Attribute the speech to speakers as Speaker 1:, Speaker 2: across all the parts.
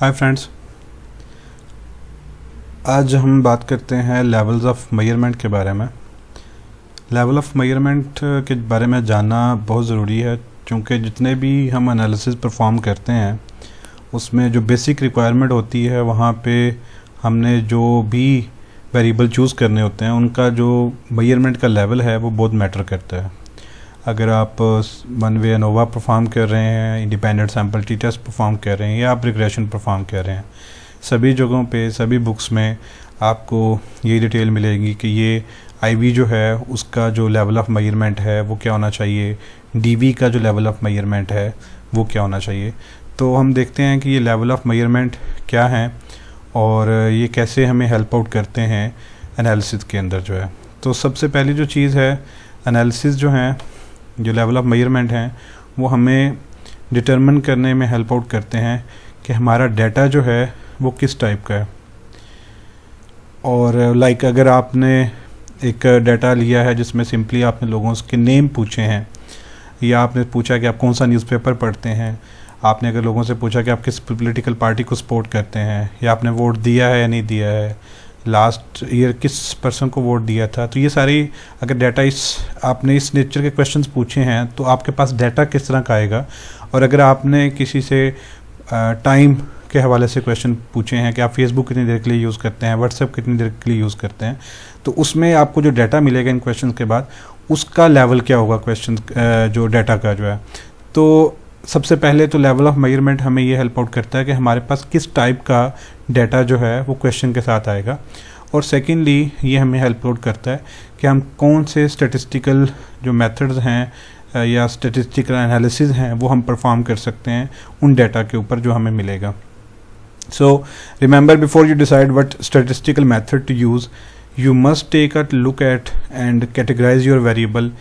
Speaker 1: Hi friends, आज हम बात करते हैं लेवल्स ऑफ मेजरमेंट के बारे में। लेवल ऑफ मेजरमेंट के बारे में जानना बहुत ज़रूरी है, क्योंकि जितने भी हम एनालिसिस परफॉर्म करते हैं उसमें जो बेसिक रिक्वायरमेंट होती है, वहाँ पे हमने जो भी वेरिएबल चूज़ करने होते हैं उनका जो मेजरमेंट का लेवल है वो बहुत मैटर करता है। अगर आप वन वे एनोवा परफॉर्म कर रहे हैं, independent sample t test perform कर रहे हैं या आप रिग्रेशन परफॉर्म कर रहे हैं, सभी जगहों पे सभी बुक्स में आपको ये डिटेल मिलेगी कि ये आईवी जो है उसका जो लेवल ऑफ मेजरमेंट है वो क्या होना चाहिए, डीवी का जो लेवल ऑफ मेजरमेंट है वो क्या होना चाहिए। तो हम देखते हैं कि ये लेवल ऑफ मेजरमेंट क्या है और ये कैसे हमें हेल्प आउट करते हैं एनालिसिस के अंदर जो है। तो सबसे पहली जो चीज़ है, एनालिसिस जो है, जो लेवल ऑफ मेजरमेंट हैं वो हमें डिटरमिन करने में हेल्प आउट करते हैं कि हमारा डाटा जो है वो किस टाइप का है। और लाइक अगर आपने एक डाटा लिया है जिसमें सिंपली आपने लोगों के नेम पूछे हैं, या आपने पूछा कि आप कौन सा न्यूज़पेपर पढ़ते हैं, आपने अगर लोगों से पूछा कि आप किस पॉलिटिकल पार्टी को सपोर्ट करते हैं, या आपने वोट दिया है या नहीं दिया है, लास्ट ईयर किस पर्सन को वोट दिया था, तो ये सारी अगर डाटा आपने इस नेचर के क्वेश्चंस पूछे हैं तो आपके पास डाटा किस तरह का आएगा। और अगर आपने किसी से टाइम के हवाले से क्वेश्चन पूछे हैं कि आप फेसबुक कितनी देर के लिए यूज़ करते हैं, व्हाट्सएप कितनी देर के लिए यूज़ करते हैं, तो उसमें आपको जो डाटा मिलेगा इन क्वेश्चन के बाद उसका लेवल क्या होगा क्वेश्चन जो डाटा का जो है। तो सबसे पहले तो लेवल ऑफ मेजरमेंट हमें ये हेल्प आउट करता है कि हमारे पास किस टाइप का डाटा जो है वो क्वेश्चन के साथ आएगा। और सेकेंडली ये हमें हेल्प आउट करता है कि हम कौन से स्टैटिस्टिकल जो मेथड्स हैं या स्टैटिस्टिकल एनालिसिस हैं वो हम परफॉर्म कर सकते हैं उन डाटा के ऊपर जो हमें मिलेगा। So remember, before you decide what statistical method to use, you must take a look at and categorize your variable.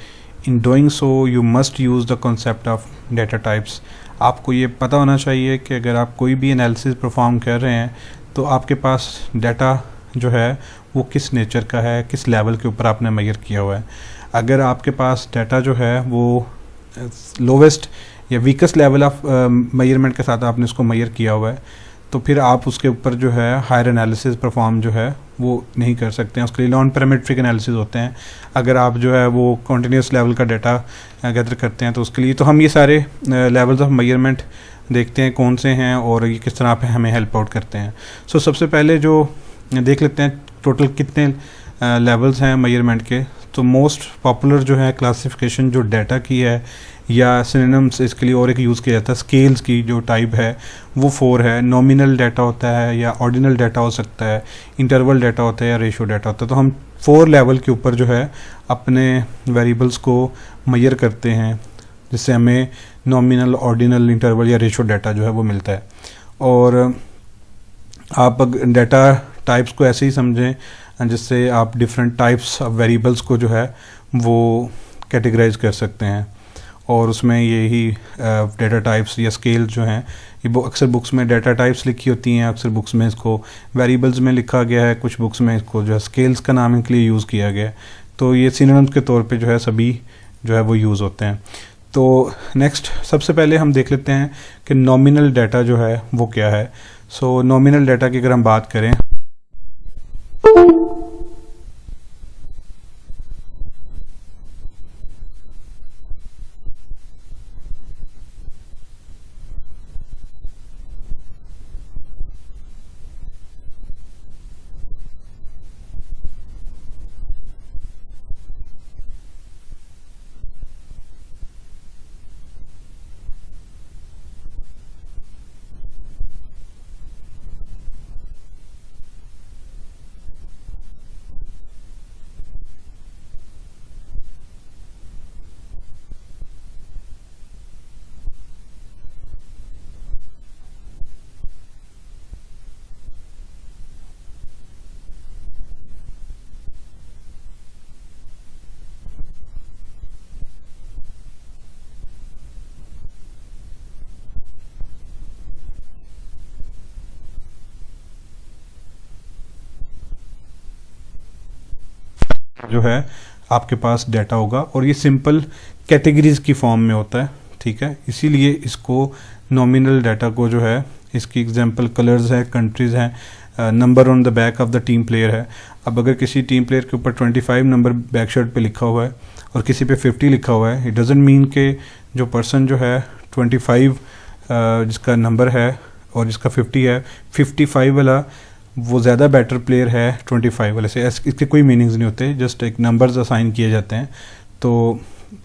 Speaker 1: In doing so you must use the concept of data types. आपको ये पता होना चाहिए कि अगर आप कोई भी एनालिसिस परफॉर्म कर रहे हैं तो आपके पास डाटा जो है वो किस नेचर का है, किस लेवल के ऊपर आपने मेजर किया हुआ है। अगर आपके पास डाटा जो है वो लोवेस्ट या वीकेस्ट लेवल ऑफ मेजरमेंट के साथ आपने उसको मेजर किया हुआ है, तो फिर आप उसके ऊपर जो है हायर एनालिसिस परफॉर्म जो है वो नहीं कर सकते हैं। उसके लिए नॉन पैरामीट्रिक एनालिसिस होते हैं। अगर आप जो है वो कॉन्टीन्यूस लेवल का डाटा गैदर करते हैं तो उसके लिए तो हम ये सारे लेवल्स ऑफ मेजरमेंट देखते हैं कौन से हैं और ये किस तरह पे हमें हेल्प आउट करते हैं। सो सबसे पहले जो देख लेते हैं टोटल कितने लेवल्स हैं मेजरमेंट के। तो मोस्ट पॉपुलर जो है क्लासिफिकेशन जो डाटा की है या सिनोनिम्स इसके लिए और एक यूज़ किया जाता है, स्केल्स की जो टाइप है वो 4 है। नॉमिनल डाटा होता है या ऑर्डिनल डाटा हो सकता है, इंटरवल डाटा होता है या रेशो डाटा होता है। तो हम 4 लेवल के ऊपर जो है अपने वेरिएबल्स को मेजर करते हैं, जिससे हमें नॉमिनल, ऑर्डिनल, इंटरवल या रेशो डाटा जो है वो मिलता है। और आप डाटा टाइप्स को ऐसे ही समझें जिससे आप डिफरेंट टाइप्स ऑफ वेरिएबल्स को जो है वो कैटेगराइज कर सकते हैं। और उसमें यही डाटा टाइप्स या स्केल जो हैं ये अक्सर बुक्स में डाटा टाइप्स लिखी होती हैं, अक्सर बुक्स में इसको वेरिएबल्स में लिखा गया है, कुछ बुक्स में इसको जो है स्केल्स का नाम के लिए यूज़ किया गया है। तो ये सिनोनिम्स के तौर पे जो है सभी जो है वो यूज़ होते हैं। तो नेक्स्ट सबसे पहले हम देख लेते हैं कि नॉमिनल डाटा जो है वो क्या है। सो नॉमिनल डाटा की अगर हम बात करें जो है आपके पास डाटा होगा और ये सिंपल कैटेगरीज की फॉर्म में होता है, ठीक है। इसीलिए इसको नॉमिनल डाटा को जो है इसकी एग्जांपल कलर्स है, कंट्रीज़ हैं, number on the back of the team player है। अब अगर किसी टीम प्लेयर के ऊपर 25 नंबर बैक शर्ट पे लिखा हुआ है और किसी पे 50 लिखा हुआ है, इट डजंट मीन कि जो पर्सन जो है 25 जिसका नंबर है और जिसका 50 है, 55 वाला वो ज़्यादा बेटर प्लेयर है 25 वाले से। इसके कोई मीनिंग्स नहीं होते, जस्ट एक नंबर्स असाइन किए जाते हैं। तो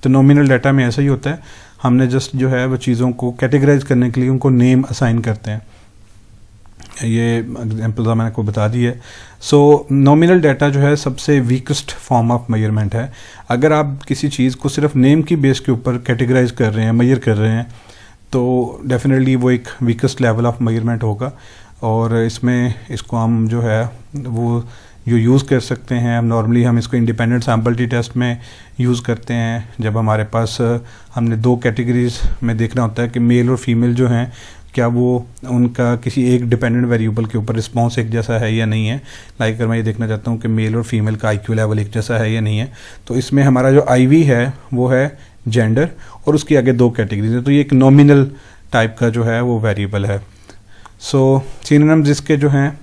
Speaker 1: नॉमिनल डाटा में ऐसा ही होता है, हमने जस्ट जो है वो चीज़ों को कैटेगराइज करने के लिए उनको नेम असाइन करते हैं। ये एग्जाम्पल मैंने आपको बता दी है। सो नॉमिनल डाटा जो है सबसे वीकेस्ट फॉर्म ऑफ मेजरमेंट है। अगर आप किसी चीज़ को सिर्फ नेम की बेस के ऊपर कैटेगराइज कर रहे हैं, मेजर कर रहे हैं, तो डेफिनेटली वो एक वीकेस्ट लेवल ऑफ मेजरमेंट होगा। और इसको हम जो है वो जो यूज़ कर सकते हैं, नॉर्मली हम इसको इंडिपेंडेंट सैम्पल टी टेस्ट में यूज़ करते हैं जब हमारे पास हमने 2 कैटेगरीज में देखना होता है कि मेल और फीमेल जो हैं क्या वो उनका किसी एक डिपेंडेंट वेरिएबल के ऊपर रिस्पॉन्स एक जैसा है या नहीं है। लाइक अगर मैं ये देखना चाहता हूँ कि मेल और फीमेल का IQ लेवल एक जैसा है या नहीं है, तो इसमें हमारा जो IV है वो है जेंडर और उसके आगे 2 कैटेगरीज है, तो ये एक नॉमिनल टाइप का जो है वो वेरिएबल है। सो सिनोनिम्स इसके जो हैं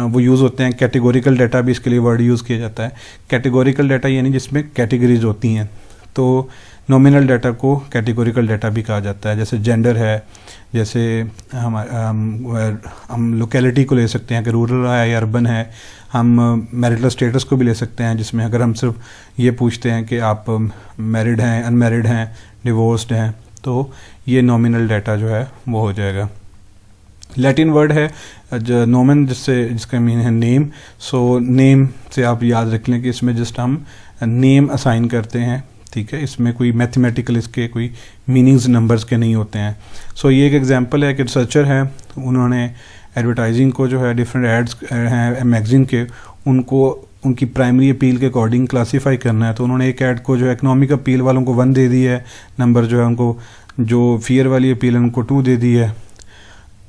Speaker 1: वो यूज़ होते हैं। कैटेगोरिकल डाटा भी इसके लिए वर्ड यूज़ किया जाता है। कैटेगोरिकल डाटा यानी जिसमें कैटेगरीज होती हैं, तो नॉमिनल डाटा को कैटेगोरिकल डाटा भी कहा जाता है। जैसे जेंडर है, जैसे हम लोकेलिटी को ले सकते हैं कि रूरल है या अर्बन है। हम मैरिटल स्टेटस को भी ले सकते हैं, जिसमें अगर हम सिर्फ ये पूछते हैं कि आप मैरिड हैं, अनमैरिड हैं, डिवोर्स्ड हैं, तो ये नॉमिनल डाटा जो है वो हो जाएगा। लैटिन वर्ड है जो नोमन, जिसका मीन है नेम। सो नेम से आप याद रख लें कि इसमें जस्ट हम नेम असाइन करते हैं, ठीक है। इसमें कोई मैथमेटिकल इसके कोई मीनिंग्स नंबर्स के नहीं होते हैं। सो ये एक एग्जांपल है कि रिसर्चर है, उन्होंने एडवर्टाइजिंग को जो है डिफरेंट एड्स हैं मैगजीन के, उनको उनकी प्राइमरी अपील के अकॉर्डिंग क्लासीफाई करना है। तो उन्होंने एक ऐड को जो है इकोनॉमिक अपील वालों को 1 दे दी है नंबर, जो है उनको जो फियर वाली अपील है उनको 2 दे दी है।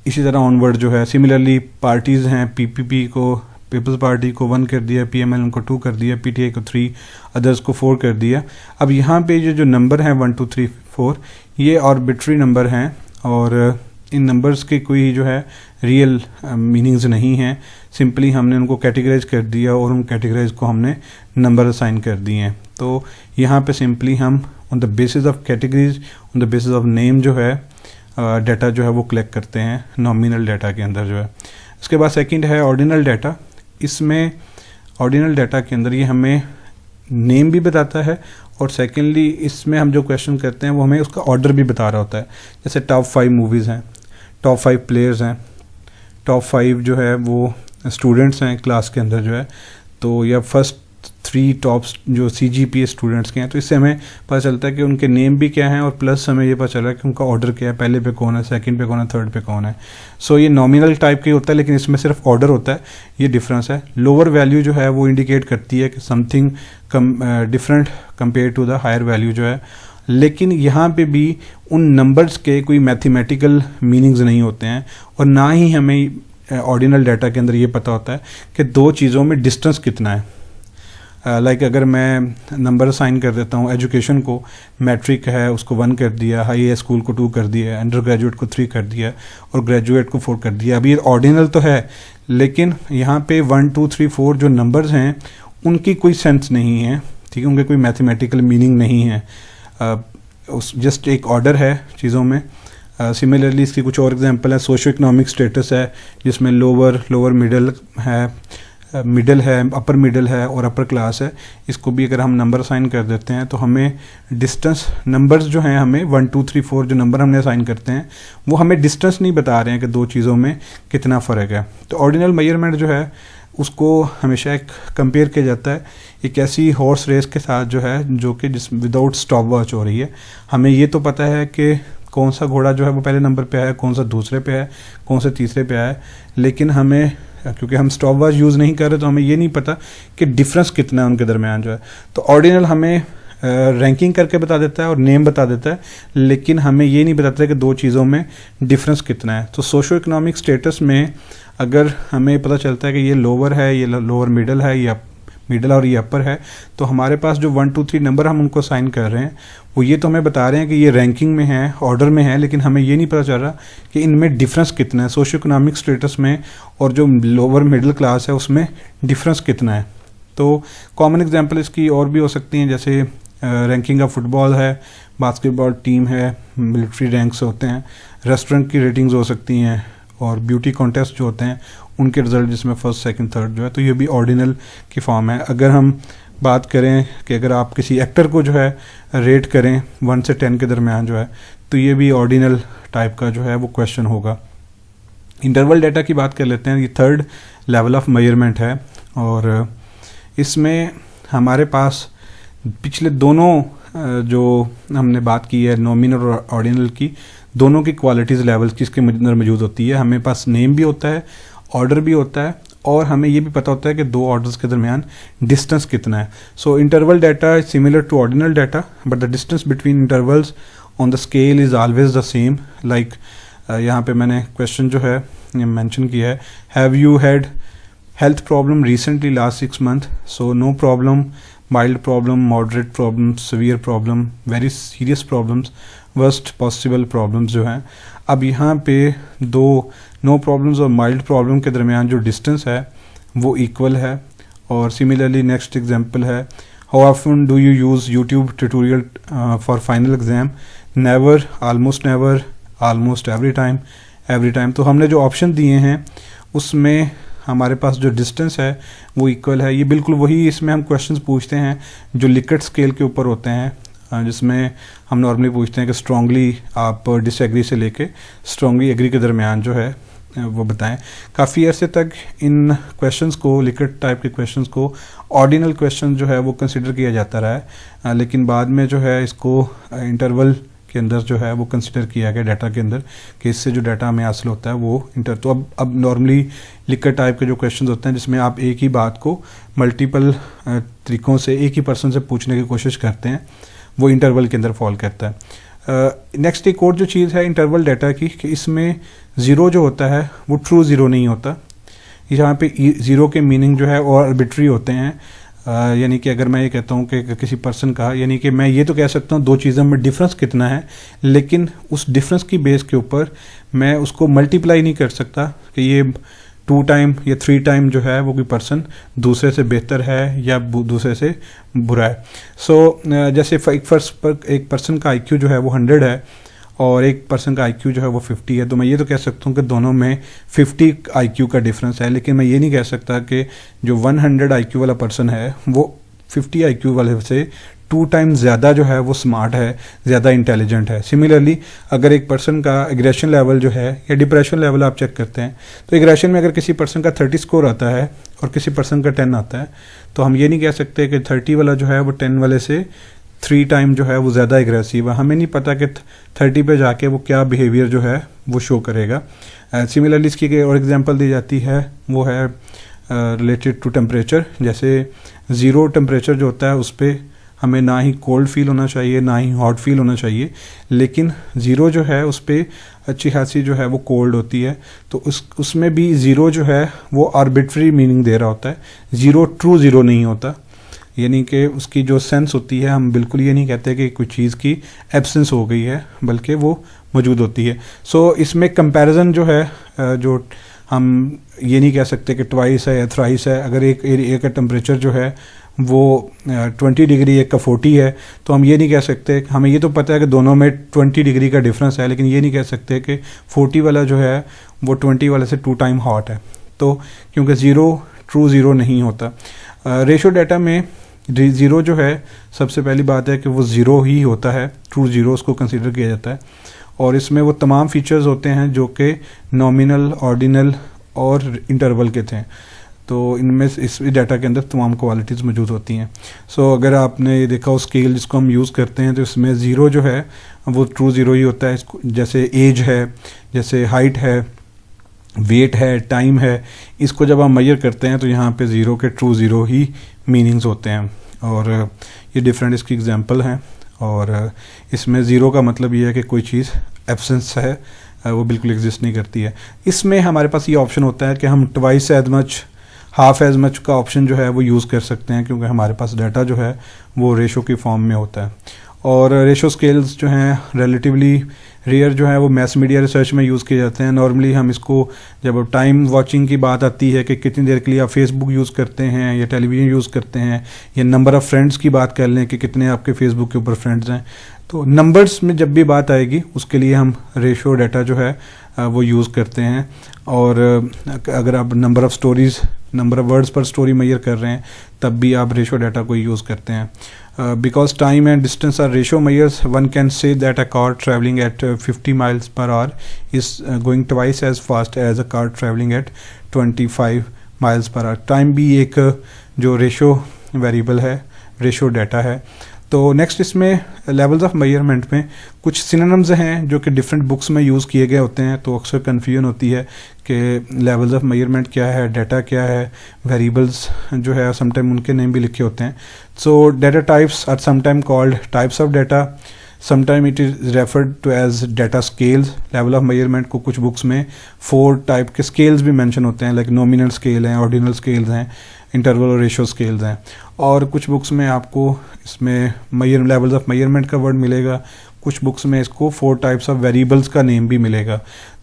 Speaker 1: इसी तरह ऑनवर्ड जो है सिमिलरली पार्टीज़ हैं, PPP को, पीपल्स पार्टी को 1 कर दिया, PML को 2 कर दिया, PTI को 3, अदर्स को 4 कर दिया। अब यहाँ पे ये जो नंबर हैं 1 2 3 4 ये आर्बिट्री नंबर हैं और इन नंबर्स के कोई जो है रियल मीनिंग्स नहीं हैं। सिंपली हमने उनको कैटेगराइज कर दिया और उन कैटेगराइज को हमने नंबर असाइन कर दिए हैं। तो यहाँ पे सिंपली हम on the basis of categories, on the basis of name जो है डाटा जो है वो कलेक्ट करते हैं नॉमिनल डाटा के अंदर जो है। इसके बाद सेकंड है ऑर्डिनल डाटा। इसमें ऑर्डिनल डाटा के अंदर ये हमें नेम भी बताता है और सेकेंडली इसमें हम जो क्वेश्चन करते हैं वो हमें उसका ऑर्डर भी बता रहा होता है। जैसे टॉप 5 मूवीज़ हैं, टॉप 5 प्लेयर्स हैं, टॉप 5 जो है वो स्टूडेंट्स हैं क्लास के अंदर जो है, तो या फर्स्ट 3 टॉप्स जो CGPA स्टूडेंट्स के हैं। तो इससे हमें पता चलता है कि उनके नेम भी क्या हैं और प्लस हमें ये पता चल रहा है कि उनका ऑर्डर क्या है, पहले पे कौन है, सेकंड पे कौन है, थर्ड पे कौन है। सो ये नॉमिनल टाइप का होता है, लेकिन इसमें सिर्फ ऑर्डर होता है, ये डिफरेंस है। लोअर वैल्यू जो है वो इंडिकेट करती है कि something different compare to the higher value जो है। लेकिन यहाँ पे भी उन नंबर्स के कोई मैथमेटिकल मीनिंग्स नहीं होते हैं और ना ही हमें ऑर्डिनल डाटा के अंदर ये पता होता है कि 2 चीज़ों में डिस्टेंस कितना है। लाइक अगर मैं नंबर असाइन कर देता हूँ, एजुकेशन को मैट्रिक है उसको 1 कर दिया, हाई स्कूल को 2 कर दिया, अंडर ग्रेजुएट को 3 कर दिया और ग्रेजुएट को 4 कर दिया। अभी ये ऑर्डिनल तो है, लेकिन यहाँ पे 1 2 3 4 जो नंबर्स हैं उनकी कोई सेंस नहीं है, ठीक है, उनके कोई मैथमेटिकल मीनिंग नहीं है। जस्ट एक ऑर्डर है चीज़ों में। सिमिलरली इसकी कुछ और एग्जांपल है। सोशो इकोनॉमिक स्टेटस है जिसमें लोअर मिडिल है, मिडिल है, अपर मिडिल है और अपर क्लास है। इसको भी अगर हम नंबर असाइन कर देते हैं तो हमें डिस्टेंस नंबर्स जो हैं, हमें 1 2 3 4 जो नंबर हमने असाइन करते हैं वो हमें डिस्टेंस नहीं बता रहे हैं कि 2 चीज़ों में कितना फ़र्क है। तो ऑर्डिनल मेजरमेंट जो है उसको हमेशा एक कंपेयर किया जाता है एक ऐसी हॉर्स रेस के साथ जो है, जो कि जिस विदाउट स्टॉप वॉच हो रही है। हमें ये तो पता है कि कौन सा घोड़ा जो है वो पहले नंबर पे है, कौन सा दूसरे पे है, कौन सा तीसरे पे है, लेकिन हमें क्योंकि हम स्टॉप वॉच यूज़ नहीं कर रहे तो हमें ये नहीं पता कि डिफरेंस कितना है उनके दरमियान जो है। तो ऑर्डिनल हमें रैंकिंग करके बता देता है और नेम बता देता है, लेकिन हमें ये नहीं बताता कि 2 चीज़ों में डिफरेंस कितना है। तो सोशो इकोनॉमिक स्टेटस में अगर हमें पता चलता है कि ये लोअर है, ये लोअर मिडल है, या मिडल और ये अपर है, तो हमारे पास जो 1 2 3 नंबर हम उनको साइन कर रहे हैं वो ये तो हमें बता रहे हैं कि ये रैंकिंग में है, ऑर्डर में है, लेकिन हमें ये नहीं पता चल रहा कि इनमें डिफरेंस कितना है, सोशियो इकोनॉमिक स्टेटस में और जो लोअर मिडिल क्लास है उसमें डिफरेंस कितना है। तो कॉमन एग्जांपल इसकी और भी हो सकती हैं, जैसे रैंकिंग ऑफ फुटबॉल है, बास्केटबॉल टीम है, मिलिट्री रैंक्स होते हैं, रेस्टोरेंट की रेटिंग्स हो सकती हैं, और ब्यूटी कॉन्टेस्ट जो होते हैं उनके रिजल्ट जिसमें फर्स्ट सेकंड थर्ड जो है, तो ये भी ऑर्डिनल की फॉर्म है। अगर हम बात करें कि अगर आप किसी एक्टर को जो है रेट करें 1 से 10 के दरमियान जो है, तो ये भी ऑर्डिनल टाइप का जो है वो क्वेश्चन होगा। इंटरवल डेटा की बात कर लेते हैं, ये थर्ड लेवल ऑफ मेजरमेंट है, और इसमें हमारे पास पिछले दोनों जो हमने बात की है नॉमिनल और ऑर्डिनल की, दोनों की क्वालिटीज़ लेवल्स की इसके अंदर मौजूद होती है। हमें पास नेम भी होता है, ऑर्डर भी होता है, और हमें ये भी पता होता है कि दो ऑर्डर्स के दरमियान डिस्टेंस कितना है। So interval data is similar to ordinal data, but the distance between intervals on the scale is always the same. Like यहाँ पे मैंने क्वेश्चन जो है मेंशन किया है, have you had health problem recently last 6 months? So no problem, mild problem, moderate problem, severe problem, very serious problems, worst possible problems जो हैं। अब यहाँ पे दो नो प्रॉब्लम्स और माइल्ड प्रॉब्लम के दरमियान जो डिस्टेंस है वो इक्वल है। और सिमिलरली नेक्स्ट एग्जांपल है, how often do you use YouTube tutorial for final exam? Never, almost never, almost every time, every time. तो हमने जो ऑप्शन दिए हैं उसमें हमारे पास जो डिस्टेंस है वो इक्वल है। ये बिल्कुल वही इसमें हम क्वेश्चंस पूछते हैं जो लिकट स्केल के ऊपर होते हैं, जिसमें हम नॉर्मली पूछते हैं कि स्ट्रांगली आप डिसएग्री से लेके स्ट्रांगली एग्री के दरमियान जो है वो बताएं। काफ़ी अरसे तक इन क्वेश्चंस को, लिकट टाइप के क्वेश्चंस को ऑर्डिनल क्वेश्चन जो है वो कंसिडर किया जाता रहा है, लेकिन बाद में जो है इसको इंटरवल के अंदर जो है वो कंसिडर किया गया डाटा के अंदर, कि इससे जो डाटा हमें हासिल होता है वो तो अब नॉर्मली लिकट टाइप के जो क्वेश्चन होते हैं जिसमें आप एक ही बात को मल्टीपल तरीक़ों से एक ही पर्सन से पूछने की कोशिश करते हैं, वो इंटरवल के अंदर फॉल करता है। नेक्स्ट एक और जो चीज़ है इंटरवल डाटा की, कि इसमें ज़ीरो जो होता है वो ट्रू ज़ीरो नहीं होता। यहाँ पे ज़ीरो के मीनिंग जो है और आर्बिट्री होते हैं। यानी कि अगर मैं ये कहता हूँ कि किसी पर्सन का, यानी कि मैं ये तो कह सकता हूँ दो चीज़ों में डिफरेंस कितना है, लेकिन उस डिफरेंस की बेस के ऊपर मैं उसको मल्टीप्लाई नहीं कर सकता कि ये 2 टाइम या 3 टाइम जो है वो कोई पर्सन दूसरे से बेहतर है या दूसरे से बुरा है। सो जैसे एक पर्सन का IQ जो है वो 100 है और एक पर्सन का IQ जो है वो 50 है, तो मैं ये तो कह सकता हूँ कि दोनों में 50 IQ का डिफरेंस है, लेकिन मैं ये नहीं कह सकता कि जो 100 IQ वाला पर्सन है वो 50 IQ वाले से 2 टाइम ज़्यादा जो है वो स्मार्ट है, ज़्यादा इंटेलिजेंट है। सिमिलरली अगर एक पर्सन का एग्रेशन लेवल जो है या डिप्रेशन लेवल आप चेक करते हैं, तो एग्रेशन में अगर किसी पर्सन का 30 स्कोर आता है और किसी पर्सन का 10 आता है, तो हम ये नहीं कह सकते कि 30 वाला जो है वो 10 वाले से 3 टाइम जो है वो ज़्यादा एग्रेसिव है। हमें नहीं पता कि 30 पे जाके वो क्या बिहेवियर जो है वो शो करेगा। सिमिलरली इसकी और एग्जांपल दी जाती है वो है रिलेटेड टू टेम्परेचर। जैसे ज़ीरो टेम्परेचर जो होता है उस पर हमें ना ही कोल्ड फील होना चाहिए ना ही हॉट फील होना चाहिए, लेकिन ज़ीरो जो है उस पर अच्छी खासी जो है वो कोल्ड होती है। तो उसमें भी ज़ीरो जो है वो आर्बिट्री मीनिंग दे रहा होता है, ज़ीरो ट्रू ज़ीरो नहीं होता। यानी कि उसकी जो सेंस होती है, हम बिल्कुल ये नहीं कहते कि कोई चीज़ की एब्सेंस हो गई है, बल्कि वो मौजूद होती है। सो इसमें कंपैरिजन जो है, जो हम ये नहीं कह सकते कि ट्वाइस है या थ्राइस है। अगर एक का टेम्परेचर जो है वो 20 डिग्री, एक का 40 है, तो हम ये नहीं कह सकते। हमें ये तो पता है कि दोनों में 20 डिग्री का डिफरेंस है, लेकिन ये नहीं कह सकते कि 40 वाला जो है वो 20 वाले से 2 टाइम हॉट है, तो क्योंकि ज़ीरो ट्रू ज़ीरो नहीं होता। रेशो डाटा में ज़ीरो जो है सबसे पहली बात है कि वो ज़ीरो ही होता है, ट्रू ज़ीरो उसको कंसिडर किया जाता है, और इसमें वो तमाम फीचर्स होते हैं जो कि नॉमिनल, ऑर्डिनल और इंटरवल के थे। तो इनमें इस डाटा के अंदर तमाम क्वालिटीज़ मौजूद होती हैं। सो अगर आपने ये देखा हो स्केल जिसको हम यूज़ करते हैं, तो इसमें ज़ीरो जो है वो ट्रू ज़ीरो ही होता है। जैसे एज है, जैसे हाइट है, वेट है, टाइम है, इसको जब हम मेजर करते हैं तो यहाँ पे ज़ीरो के ट्रू ज़ीरो ही मीनिंग्स होते हैं। और ये डिफरेंट इसकी एग्जांपल हैं, और इसमें ज़ीरो का मतलब ये है कि कोई चीज़ एब्सेंस है, वो बिल्कुल एग्जिस्ट नहीं करती है। इसमें हमारे पास ये ऑप्शन होता है कि हम twice as much half as much का ऑप्शन जो है वो यूज़ कर सकते हैं, क्योंकि हमारे पास डाटा जो है वो रेशो की फॉर्म में होता है। और रेशो स्केल्स जो हैं रिलेटिवली रेयर जो है वो मैस मीडिया रिसर्च में यूज़ किए जाते हैं। नॉर्मली हम इसको जब टाइम वॉचिंग की बात आती है कि कितनी देर के लिए आप फेसबुक यूज़ करते हैं या टेलीविज़न यूज़ करते हैं, या नंबर ऑफ़ फ्रेंड्स की बात कर लें कि कितने आपके फेसबुक के ऊपर फ्रेंड्स हैं, तो नंबर्स में जब भी बात आएगी उसके लिए हम रेशो डाटा जो है वो यूज़ करते हैं। और अगर आप number of stories, number of words पर स्टोरी मेजर कर रहे हैं, तब भी आप रेशो डाटा को यूज़ करते हैं। Because time and distance are ratio measures, one can say that a car traveling at 50 miles per hour is going twice as fast as a car traveling at 25 miles per hour. Time भी एक जो ratio variable है, ratio data है। तो next इसमें levels of measurement में कुछ synonyms हैं जो कि डिफरेंट बुक्स में यूज़ किए गए होते हैं, तो अक्सर कन्फ्यूजन होती है कि लेवल्स ऑफ मेजरमेंट क्या है, डाटा क्या है, वेरिएबल्स जो है समटाइम उनके नेम भी लिखे होते हैं। So data types are sometime called types of data, sometime it is referred to as data scales. Level of measurement को कुछ बुक्स में 4 टाइप के स्केल्स भी मेंशन होते हैं, लाइक नॉमिनल स्केल हैं, ऑर्डिनल स्केल्स हैं, इंटरवल और रेशो स्केल्स हैं। और कुछ बुक्स में आपको इसमें लेवल्स ऑफ मेजरमेंट का वर्ड मिलेगा, कुछ बुक्स में इसको 4 टाइप्स ऑफ वेरिएबल्स का नेम भी मिलेगा।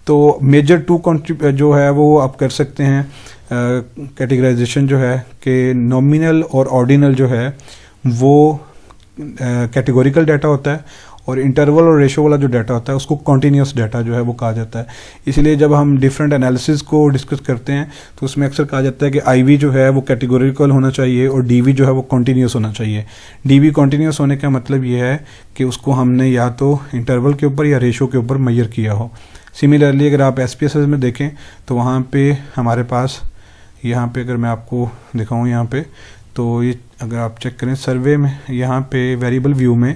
Speaker 1: तो मेजर 2 जो है वो आप कर सकते हैं कैटेगराइजेशन जो है कि नॉमिनल और ऑर्डिनल जो है वो कैटेगोरिकल डाटा होता है, और इंटरवल और रेशो वाला जो डाटा होता है उसको कॉन्टीन्यूस डाटा जो है वो कहा जाता है। इसलिए जब हम डिफरेंट एनालिसिस को डिस्कस करते हैं तो उसमें अक्सर कहा जाता है कि आईवी जो है वो कैटेगोरिकल होना चाहिए और डीवी जो है वो कॉन्टीन्यूस होना चाहिए। डीवी कॉन्टीन्यूस होने का मतलब ये है कि उसको हमने या तो इंटरवल के ऊपर या रेशो के ऊपर मेजर किया हो। सिमिलरली अगर आप SPSS में देखें तो वहाँ पे हमारे पास, यहाँ पे अगर मैं आपको दिखाऊँ यहाँ पे, तो ये अगर आप चेक करें सर्वे में, यहाँ पे वेरिएबल व्यू में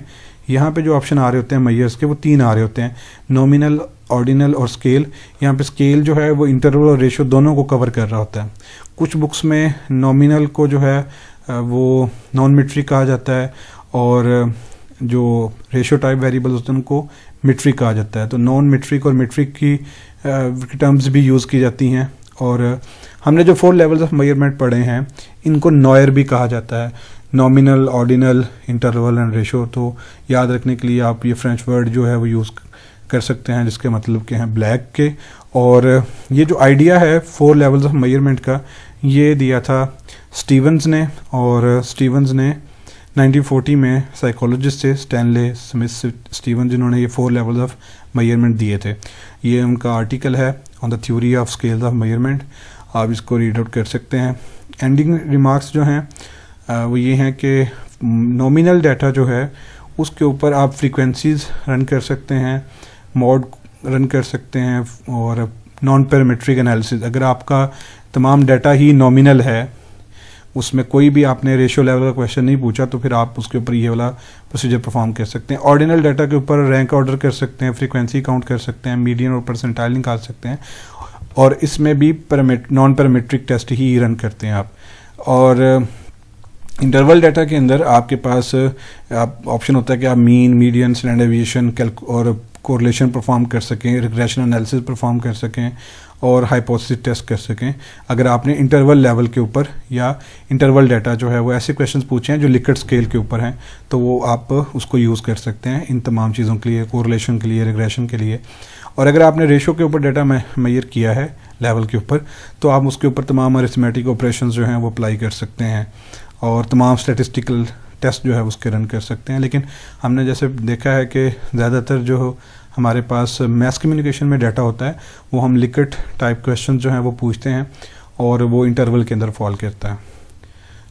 Speaker 1: यहाँ पे जो ऑप्शन आ रहे होते हैं मेजर्स के, वो 3 आ रहे होते हैं, नॉमिनल, ऑर्डिनल और स्केल। यहाँ पे स्केल जो है वो इंटरवल और रेशो दोनों को कवर कर रहा होता है। कुछ बुक्स में नॉमिनल को जो है वो नॉन मीट्रिक कहा जाता है, और जो रेशो टाइप वेरिएबल्स होते हैं उनको मीट्रिक कहा जाता है। तो नॉन मीट्रिक और मीट्रिक की टर्म्स भी यूज़ की जाती हैं। और हमने जो 4 लेवल्स ऑफ मेजरमेंट पढ़े हैं इनको नॉयर भी कहा जाता है, nominal, ordinal, interval and ratio. तो याद रखने के लिए आप ये फ्रेंच वर्ड जो है वो यूज़ कर सकते हैं, जिसके मतलब के हैं ब्लैक के। और ये जो आइडिया है 4 लेवल्स ऑफ मेजरमेंट का, ये दिया था स्टीवंस ने, और स्टीवंस ने 1940 में साइकोलॉजिस्ट थे स्टैनले स्मिथ स्टीवन, जिन्होंने ये 4 लेवल्स ऑफ मेजरमेंट दिए थे। ये उनका आर्टिकल है on the theory of scales of measurement, आप इसको रीड आउट कर सकते हैं। एंडिंग रिमार्क्स जो हैं वो ये हैं कि नॉमिनल डाटा जो है उसके ऊपर आप फ्रीक्वेंसीज रन कर सकते हैं, मॉड रन कर सकते हैं, और नॉन पैरामीट्रिक एनालिसिस। अगर आपका तमाम डाटा ही नॉमिनल है, उसमें कोई भी आपने रेशियो लेवल का क्वेश्चन नहीं पूछा, तो फिर आप उसके ऊपर ये वाला प्रोसीजर परफॉर्म कर सकते हैं। ऑर्डिनल डाटा के ऊपर रैंक ऑर्डर कर सकते हैं, फ्रीक्वेंसी काउंट कर सकते हैं, मीडियन और परसेंटाइल निकाल सकते हैं, और इसमें भी नॉन पैरामीट्रिक टेस्ट ही रन करते हैं आप। और इंटरवल डाटा के अंदर आपके पास आप ऑप्शन होता है कि आप मीन, मीडियन, स्टैंडर्ड डेविएशन और कोरिलेशन परफॉर्म कर सकें, रिग्रेशन एनालिसिस परफॉर्म कर सकें, और हाइपोथेसिस टेस्ट कर सकें। अगर आपने इंटरवल लेवल के ऊपर या इंटरवल डाटा जो है वो ऐसे क्वेश्चंस पूछे हैं जो लिकट स्केल के ऊपर हैं, तो वो आप उसको यूज़ कर सकते हैं इन तमाम चीज़ों के लिए, कोरिलेशन के लिए, रिग्रेशन के लिए। और अगर आपने रेशो के ऊपर डाटा मेजर किया है लेवल के ऊपर, तो आप उसके ऊपर तमाम अरिथमेटिक ऑपरेशंस जो हैं वो अप्लाई कर सकते हैं, और तमाम स्टैटिस्टिकल टेस्ट जो है उसके रन कर सकते हैं। लेकिन हमने जैसे देखा है कि ज़्यादातर जो हमारे पास मैस कम्युनिकेशन में डाटा होता है वो हम लिकट टाइप क्वेश्चन जो हैं वो पूछते हैं, और वो इंटरवल के अंदर फॉल करता है।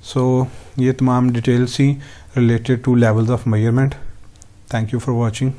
Speaker 1: सो ये तमाम details he related two levels of measurement. Thank you for watching.